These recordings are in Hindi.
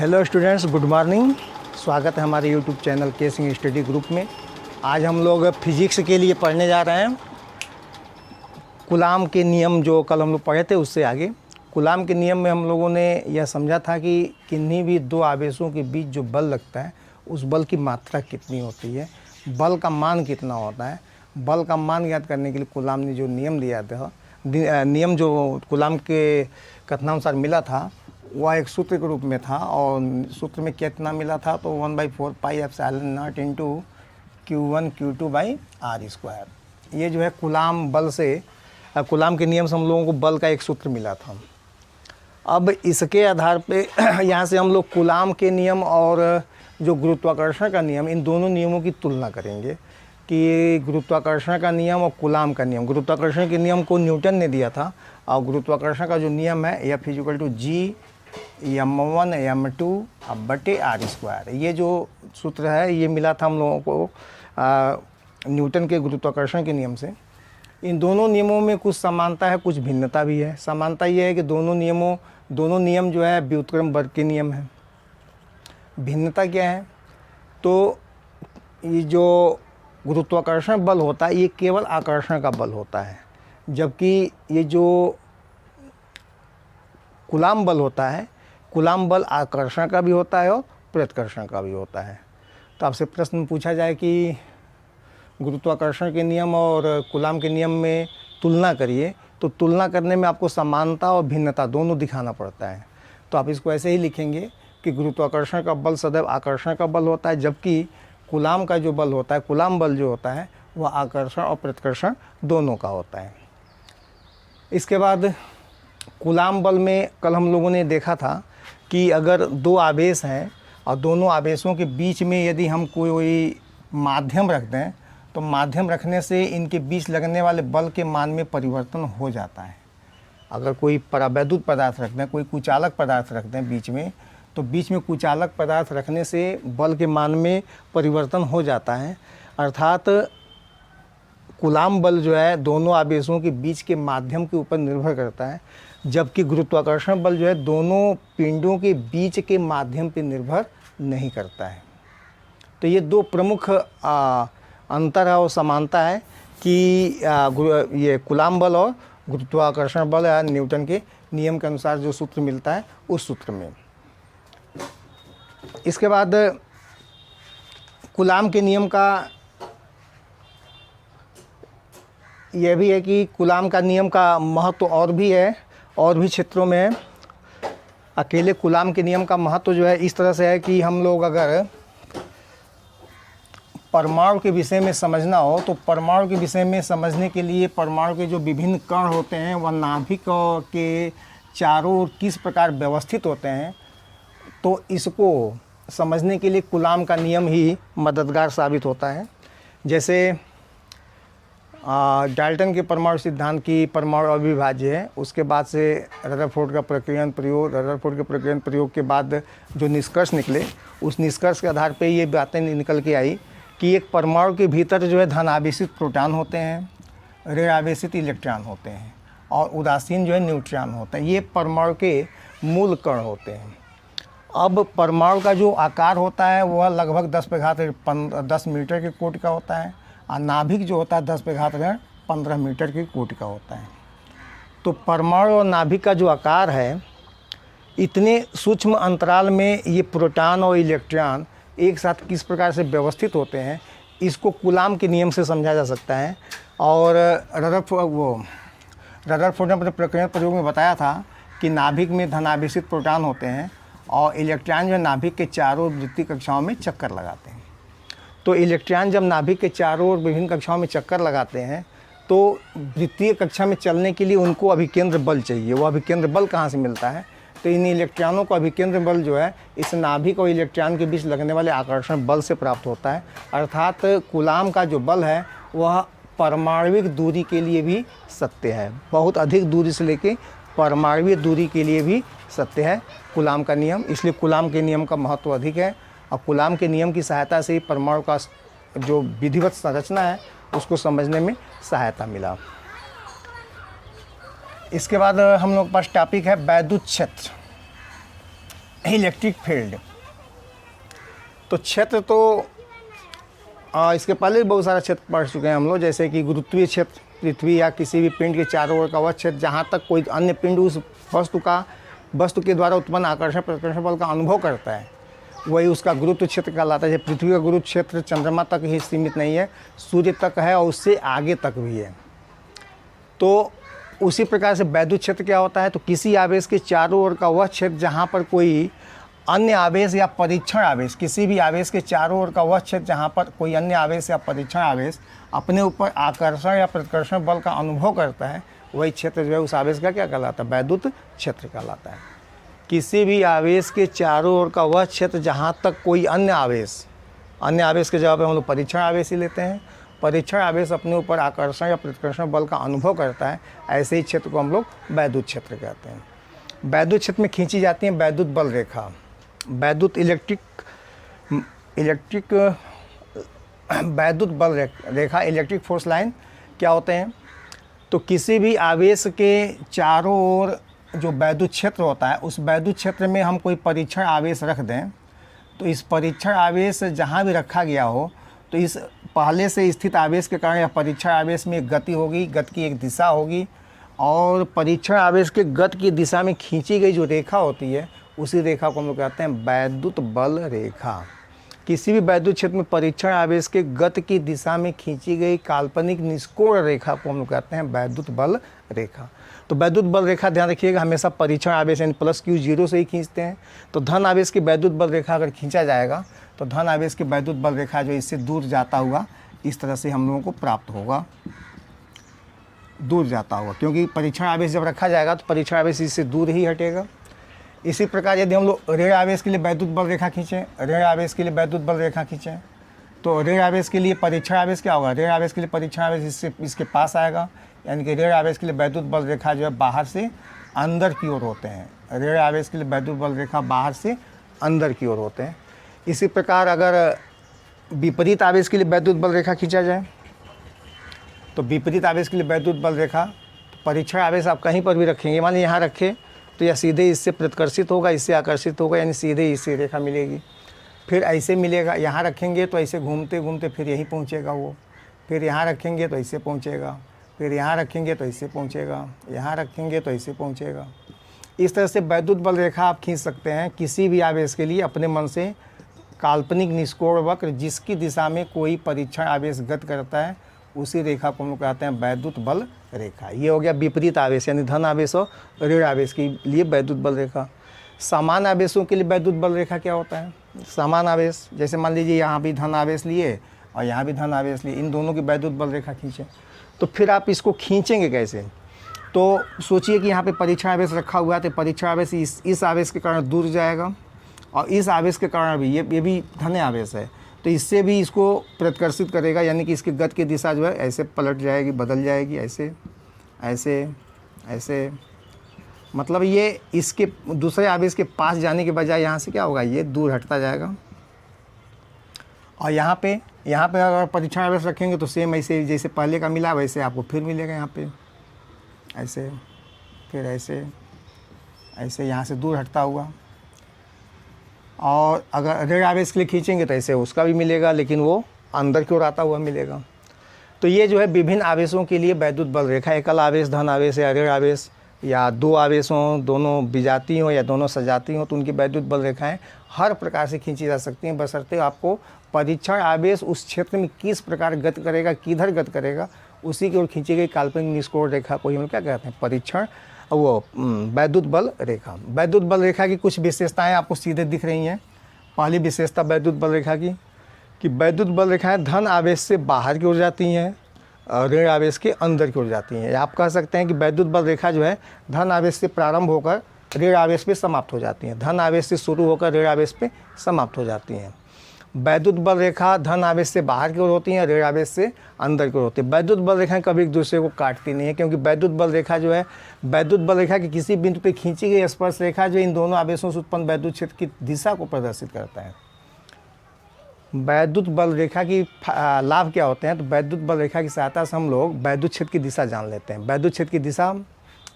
Hello students, good morning. स्वागत है हमारे यूट्यूब चैनल के सिंह स्टडी ग्रुप में। आज हम लोग फिजिक्स के लिए पढ़ने जा रहे हैं कूलाम के नियम, जो कल हम लोग पढ़े थे उससे आगे। कूलाम के नियम में हम लोगों ने यह समझा था कि किन्हीं भी दो आवेशों के बीच जो बल लगता है उस बल की मात्रा कितनी होती है, बल का मान कितना होता है। बल का मान ज्ञात करने के लिए कूलाम ने जो नियम दिया था, नियम जो कूलाम के कथनानुसार मिला था वह एक सूत्र के रूप में था, और सूत्र में कितना मिला था तो 1/4 pi epsilon naught into Q1 Q2 by R square. ये जो है कूलाम बल से, कूलाम के नियम से हम लोगों को बल का एक सूत्र मिला था। अब इसके आधार पे यहाँ से हम लोग कूलाम के नियम और जो गुरुत्वाकर्षण का नियम, इन दोनों नियमों की तुलना करेंगे कि गुरुत्वाकर्षण का नियम और कूलाम का नियम। गुरुत्वाकर्षण के नियम को न्यूटन ने दिया था, और गुरुत्वाकर्षण का जो नियम है F = G m1 m2 बटे आर स्क्वायर। ये जो सूत्र है ये मिला था हम लोगों को न्यूटन के गुरुत्वाकर्षण के नियम से। इन दोनों नियमों में कुछ समानता है, कुछ भिन्नता भी है। समानता ये है कि दोनों नियम जो है व्युत्क्रम वर्ग के नियम हैं। भिन्नता क्या है तो ये जो गुरुत्वाकर्षण बल होता है ये केवल आकर्षण का बल होता है, जबकि ये जो कूलाम बल होता है, कूलाम बल आकर्षण का भी होता है और प्रतिकर्षण का भी होता है। तो आपसे प्रश्न पूछा जाए कि गुरुत्वाकर्षण के नियम और कूलाम के नियम में तुलना करिए, तो तुलना करने में आपको समानता और भिन्नता दोनों दिखाना पड़ता है। तो आप इसको ऐसे ही लिखेंगे कि गुरुत्वाकर्षण का बल सदैव आकर्षण का बल होता है, जबकि कूलाम का जो बल होता है, कूलाम बल जो होता है वह आकर्षण और प्रतिकर्षण दोनों का होता है। इसके बाद कूलाम बल में कल हम लोगों ने देखा था कि अगर दो आवेश हैं और दोनों आवेशों के बीच में यदि हम कोई माध्यम रख दें तो माध्यम रखने से इनके बीच लगने वाले बल के मान में परिवर्तन हो जाता है। अगर कोई परावैद्युत पदार्थ रख दें, कोई कुचालक पदार्थ रख दें बीच में, तो बीच में कुचालक पदार्थ रखने से बल के मान में परिवर्तन हो जाता है। अर्थात कूलाम बल जो है दोनों आवेशों के बीच के माध्यम के ऊपर निर्भर करता है, जबकि गुरुत्वाकर्षण बल जो है दोनों पिंडों के बीच के माध्यम पर निर्भर नहीं करता है। तो ये दो प्रमुख अंतर है और समानता है कि ये कूलाम बल और गुरुत्वाकर्षण बल या न्यूटन के नियम के अनुसार जो सूत्र मिलता है उस सूत्र में। इसके बाद कूलाम के नियम का यह भी है कि कूलाम का नियम का महत्व और भी है, और भी क्षेत्रों में है। अकेले कूलाम के नियम का महत्व जो है इस तरह से है कि हम लोग अगर परमाणु के विषय में समझना हो तो परमाणु के विषय में समझने के लिए परमाणु के जो विभिन्न कण होते हैं वह नाभिक के चारों ओर किस प्रकार व्यवस्थित होते हैं, तो इसको समझने के लिए कूलाम का नियम ही मददगार साबित होता है। जैसे डाल्टन के परमाणु सिद्धांत की परमाणु अविभाज्य है, उसके बाद से रदरफोर्ड का प्रक्रियन प्रयोग के बाद जो निष्कर्ष निकले, उस निष्कर्ष के आधार पे ये बातें निकल के आई कि एक परमाणु के भीतर जो है धन आवेशित प्रोटॉन होते हैं, ऋण आवेशित इलेक्ट्रॉन होते हैं और उदासीन जो है न्यूट्रॉन होते हैं। ये परमाणु के मूल कण होते हैं। अब परमाणु का जो आकार होता है वह लगभग 10 मीटर के कोटि का होता है, और नाभिक जो होता है 10⁻15 मीटर के कोटि का होता है। तो परमाणु और नाभिक का जो आकार है, इतने सूक्ष्म अंतराल में ये प्रोटॉन और इलेक्ट्रॉन एक साथ किस प्रकार से व्यवस्थित होते हैं, इसको कूलाम के नियम से समझा जा सकता है। और रदरफोर्ड ने अपने प्रक्रिया प्रयोग में बताया था कि नाभिक में धनावेशित प्रोटॉन होते हैं और इलेक्ट्रॉन जो है नाभिक के चारों ओर वृत्तीय कक्षाओं में चक्कर लगाते हैं। तो इलेक्ट्रॉन जब नाभिक के चारों ओर विभिन्न कक्षाओं में चक्कर लगाते हैं तो वृत्तीय कक्षा में चलने के लिए उनको अभिकेंद्र बल चाहिए। वो अभिकेंद्र बल कहाँ से मिलता है, तो इन इलेक्ट्रॉनों को अभिकेंद्र बल जो है इस नाभिक और इलेक्ट्रॉन के बीच लगने वाले आकर्षण बल से प्राप्त होता है। अर्थात कूलाम का जो बल है वह परमाणविक दूरी के लिए भी सत्य है, बहुत अधिक दूरी से लेके परमाणुवीय दूरी के लिए भी सत्य है कूलाम का नियम। इसलिए कूलाम के नियम का महत्व अधिक है, और कूलाम के नियम की सहायता से ही परमाणु का जो विधिवत संरचना है उसको समझने में सहायता मिला। इसके बाद हम लोग के पास टॉपिक है वैद्युत क्षेत्र। Electric field. तो क्षेत्र तो इसके पहले भी बहुत सारा क्षेत्र पढ़ चुके हैं हम लोग, जैसे कि गुरुत्वीय क्षेत्र, पृथ्वी या किसी भी पिंड के चारों ओर का वह क्षेत्र जहाँ तक कोई अन्य पिंड उस वस्तु के द्वारा उत्पन्न आकर्षण प्रतिकर्षण बल का अनुभव करता है, वही उसका गुरुत्व क्षेत्र कहलाता है। पृथ्वी का गुरुत्व क्षेत्र चंद्रमा तक ही सीमित नहीं है, सूर्य तक है और उससे आगे तक भी है। तो उसी प्रकार से वैद्युत क्षेत्र क्या होता है, तो किसी आवेश के चारों ओर का वह क्षेत्र जहाँ पर कोई अन्य आवेश या परीक्षण आवेश, किसी भी आवेश के चारों ओर का वह क्षेत्र जहाँ पर कोई अन्य आवेश या परीक्षण आवेश अपने ऊपर आकर्षण या प्रतिकर्षण बल का अनुभव करता है, वही क्षेत्र जो है उस आवेश का क्या कहलाता है, वैद्युत क्षेत्र कहलाता है। किसी भी आवेश के चारों ओर का वह क्षेत्र जहाँ तक कोई अन्य आवेश के जवाब में हम लोग परीक्षण आवेश ही लेते हैं, परीक्षण आवेश अपने ऊपर आकर्षण या प्रतिकर्षण बल का अनुभव करता है, ऐसे ही क्षेत्र को हम लोग वैद्युत क्षेत्र कहते हैं। वैद्युत क्षेत्र में खींची जाती है वैद्युत बल रेखा, वैद्युत वैद्युत बल रेखा, इलेक्ट्रिक फोर्स लाइन क्या होते हैं, तो किसी भी आवेश के चारों ओर जो वैद्युत क्षेत्र होता है, उस वैद्युत क्षेत्र में हम कोई परीक्षण आवेश रख दें, तो इस परीक्षण आवेश जहाँ भी रखा गया हो, तो इस पहले से स्थित आवेश के कारण या परीक्षण आवेश में एक गति होगी, गति की एक दिशा होगी, और परीक्षण आवेश के गति की दिशा में खींची गई जो रेखा होती है, उसी रेखा को हम लोग कहते हैं वैद्युत बल रेखा। किसी भी वैद्युत क्षेत्र में परीक्षण आवेश के गति की दिशा में खींची गई काल्पनिक निष्कोण रेखा को हम लोग कहते हैं वैद्युत बल रेखा। तो वैद्युत बल रेखा ध्यान रखिएगा, हमेशा परीक्षण आवेश यानी प्लस Q 0 से ही खींचते हैं। तो धन आवेश की वैद्युत बल रेखा अगर खींचा जाएगा, तो धन आवेश की वैद्युत बल रेखा जो इससे दूर जाता हुआ इस तरह से हम लोगों को प्राप्त होगा, दूर जाता हुआ, क्योंकि परीक्षण आवेश जब रखा जाएगा तो परीक्षण आवेश इससे दूर ही हटेगा। इसी प्रकार यदि हम लोग ऋण आवेश के लिए वैद्युत बल रेखा खींचें, ऋण आवेश के लिए वैद्युत बल रेखा खींचें, तो ऋण आवेश के लिए परीक्षण आवेश क्या होगा, ऋण आवेश के लिए परीक्षण आवेश इसके पास आएगा, यानी कि ऋण आवेश के लिए वैद्युत बल रेखा जो है बाहर से अंदर की ओर होते हैं। ऋण आवेश के लिए वैद्युत बल रेखा बाहर से अंदर की ओर होते हैं। इसी प्रकार अगर विपरीत आवेश के लिए वैद्युत बल रेखा खींचा जाए, तो विपरीत आवेश के लिए वैद्युत बल रेखा, परीक्षण आवेश आप कहीं पर भी रखेंगे, मान लीजिए यहाँ रखें, तो यह सीधे इससे प्रतिकर्षित होगा, इससे आकर्षित होगा, यानी सीधे इससे रेखा मिलेगी। फिर ऐसे मिलेगा, यहाँ रखेंगे तो ऐसे घूमते घूमते फिर यहीं पहुँचेगा वो, फिर यहाँ रखेंगे तो ऐसे पहुँचेगा, फिर यहाँ रखेंगे तो ऐसे पहुँचेगा, यहाँ रखेंगे तो ऐसे पहुँचेगा। इस तरह से वैद्युत बल रेखा आप खींच सकते हैं किसी भी आवेश के लिए अपने मन से काल्पनिक निष्कोण वक्र जिसकी दिशा में कोई परीक्षण आवेश गति करता है, उसी रेखा को हम लोग कहते हैं वैद्युत बल रेखा। ये हो गया विपरीत आवेश यानी धन आवेश और ऋण आवेश के लिए वैद्युत बल रेखा। समान आवेशों के लिए वैद्युत बल रेखा क्या होता है, समान आवेश, जैसे मान लीजिए यहाँ भी धन आवेश लिए और यहाँ भी धन आवेश लिए, इन दोनों की वैद्युत बल रेखा खींचें, तो फिर आप इसको खींचेंगे कैसे, तो सोचिए कि यहाँ पे परीक्षण आवेश रखा हुआ है, तो परीक्षण आवेश इस आवेश के कारण दूर जाएगा, और इस आवेश के कारण भी ये भी धन आवेश है, तो इससे भी इसको प्रतिकर्षित करेगा, यानी कि इसकी गति की दिशा जो है ऐसे पलट जाएगी, बदल जाएगी, ऐसे ऐसे ऐसे, मतलब ये इसके दूसरे आवेश के पास जाने के बजाय यहाँ से क्या होगा, ये दूर हटता जाएगा। और यहाँ पे अगर परीक्षण आवेश रखेंगे तो सेम ऐसे जैसे पहले का मिला वैसे आपको फिर मिलेगा, यहाँ पे ऐसे, फिर ऐसे ऐसे, यहाँ से दूर हटता हुआ। और अगर ऋण आवेश के लिए खींचेंगे तो ऐसे उसका भी मिलेगा, लेकिन वो अंदर की ओर आता हुआ मिलेगा। तो ये जो है विभिन्न आवेशों के लिए वैद्युत बल रेखा, एकल आवेश धन आवेश या ऋण आवेश, या दो आवेश हों, दोनों विजातीय हों या दोनों सजातीय हों, तो उनकी वैद्युत बल रेखाएं हर प्रकार से खींची जा सकती हैं, बशर्ते आपको परीक्षण आवेश उस क्षेत्र में किस प्रकार गति करेगा, किधर गति करेगा, उसी की ओर खींची गई काल्पनिक निष्कोण रेखा को हम क्या कहते हैं, परीक्षण वो वैद्युत बल रेखा। वैद्युत बल रेखा की कुछ विशेषताएं आपको सीधे दिख रही हैं। पहली विशेषता वैद्युत बल रेखा की कि वैद्युत बल रेखाएं धन आवेश से बाहर की ओर जाती हैं और ऋण आवेश के अंदर की ओर जाती हैं। आप कह सकते हैं कि वैद्युत बल रेखा जो है धन आवेश से प्रारंभ होकर ऋण आवेश पे समाप्त हो जाती हैं, धन आवेश से शुरू होकर ऋण आवेश पे समाप्त हो जाती हैं। वैद्युत बल रेखा धन आवेश से बाहर की ओर होती हैं, ऋण आवेश से अंदर की ओर होती है। वैद्युत बल रेखाएं कभी एक दूसरे को काटती नहीं है, क्योंकि वैद्युत बल रेखा जो है वैद्युत बल रेखा की किसी बिंदु पे खींची गई स्पर्श रेखा जो इन दोनों आवेशों से उत्पन्न वैद्युत क्षेत्र की दिशा को प्रदर्शित करता है। वैद्युत बल रेखा की लाभ क्या होते हैं, तो वैद्युत बल रेखा की सहायता से हम लोग वैद्युत क्षेत्र की दिशा जान लेते हैं। वैद्युत क्षेत्र की दिशा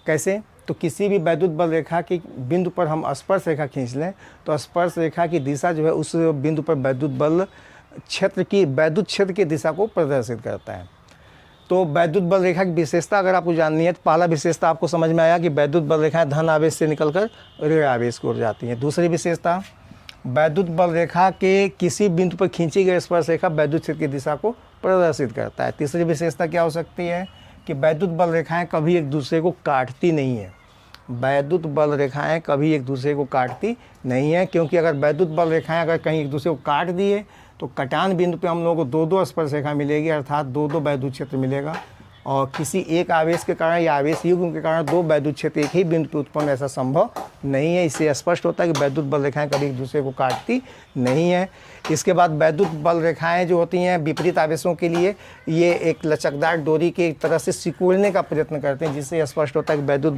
कैसे, तो किसी भी वैद्युत बल रेखा की बिंदु पर हम स्पर्श रेखा खींच लें तो स्पर्श रेखा की दिशा जो है उस बिंदु पर वैद्युत बल क्षेत्र की वैद्युत क्षेत्र की दिशा को प्रदर्शित करता है। तो वैद्युत बल रेखा की विशेषता अगर आपको जाननी है तो पहला विशेषता आपको समझ में आया कि वैद्युत बल रेखाएं धन आवेश से निकलकर ऋण आवेश की ओर जाती हैं। दूसरी विशेषता, वैद्युत बल रेखा के किसी बिंदु पर खींची गई स्पर्श रेखा वैद्युत क्षेत्र की दिशा को प्रदर्शित करता है। तीसरी विशेषता क्या हो सकती है कि वैद्युत बल रेखाएं कभी एक दूसरे को काटती नहीं है। वैद्युत बल रेखाएं कभी एक दूसरे को काटती नहीं है, क्योंकि अगर वैद्युत बल रेखाएं अगर कहीं एक दूसरे को काट दिए तो कटान बिंदु पे हम लोगों को 2-2 स्पर्श रेखा मिलेगी, अर्थात 2-2 वैद्युत क्षेत्र मिलेगा। और किसी एक आवेश के कारण या आवेश युग्म के कारण 2 वैद्युत क्षेत्र एक ही बिंदु पर उत्पन्न ऐसा संभव नहीं है। इससे स्पष्ट होता है कि वैद्युत बल रेखाएं कभी एक दूसरे को काटती नहीं है। इसके बाद वैद्युत बल रेखाएं जो होती हैं विपरीत आवेशों के लिए ये एक लचकदार डोरी के एक तरह से सिकुड़ने का प्रयत्न करते हैं, जिससे स्पष्ट होता है कि वैद्युत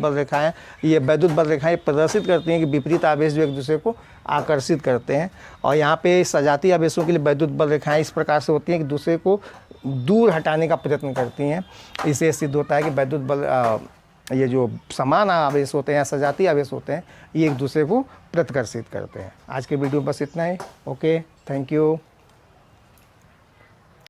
बल रेखाएं प्रदर्शित करती हैं कि विपरीत आवेश जो एक दूसरे को आकर्षित करते हैं। और यहाँ पे सजातीय आवेशों के लिए वैद्युत बल रेखाएं इस प्रकार से होती हैं कि दूसरे को दूर हटाने का प्रयत्न करती हैं। इससे सिद्ध होता है कि वैद्युत बल ये जो समान आवेश होते हैं या सजातीय आवेश होते हैं ये एक दूसरे को प्रतिकर्षित करते हैं। आज के वीडियो बस इतना ही। Okay, thank you.